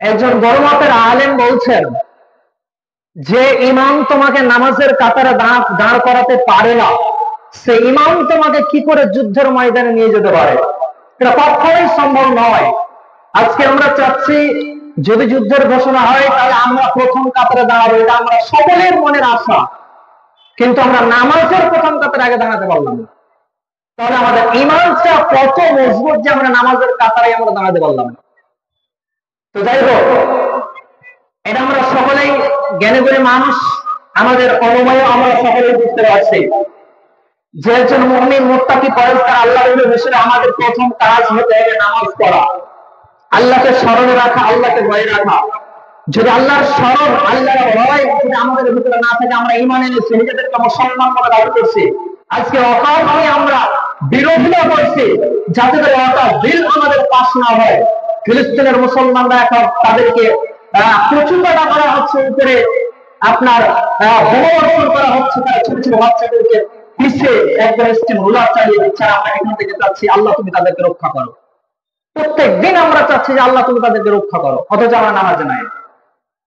একজন বড় মাপের আলেম বলছেন, যে ইমাম তোমাকে নামাজের কাতারে দাঁড় করাতে পারে না, সে ইমাম তোমাকে কি করে যুদ্ধের ময়দানে নিয়ে যেতে পারে? এটা কখনোই সম্ভব নয়। আজকে আমরা চাচ্ছি যদি যুদ্ধের ঘোষণা হয় তাহলে আমরা প্রথম কাতারে দাঁড়াবো, এটা আমরা সকলের মনের আশা, কিন্তু আমরা নামাজের প্রথম কাতারে আগে দাঁড়াতে পারলাম না। তাহলে আমাদের ইমানটা কত মজবুত যে আমরা নামাজের কাতারে আমরা দাঁড়াতে পারলাম না। তো যাই হোক, এটা আমরা সকলেই জ্ঞানী গুণী মানুষ, আমাদের অনুময় আমরা সকলেই বুঝতে পারছি যে একজন মুমিন মুত্তাকি পরেজগার আল্লাহর বিষয়ে আমাদের প্রথম কাজ হতে হবে নামাজ পড়া, আল্লাহকে স্মরণে রাখা, আল্লাহকে ভয় রাখা। যদি আল্লাহর স্মরণ, আল্লাহর ভয় যদি আমাদের ভিতরে না থাকে, আমরা ঈমান এনেছি, নিজেদেরকে মুসলমান বলে দাবি করছি, আজকে অকারণে আমরা বিরোধিতা করছি যাতে করে ওটা দিল আমাদের পাশ না হয়। ফিলিস্তিনের মুসলমানরা এখন তাদেরকে প্রচুরতা করা হচ্ছে, উপরে আপনার বোমাবর্ষণ করা হচ্ছে, তারা ছোট ছোট বাচ্চাদেরকে পিছিয়ে একদম স্টিম রোলার চালিয়ে দিচ্ছে। আমরা এখান থেকে চাচ্ছি আল্লাহ তুমি তাদেরকে রক্ষা করো। প্রত্যেক দিন আমরা চাচ্ছি যে আল্লাহ তুমি তাদেরকে রক্ষা করো, অথচ আমরা নামাজে নাই।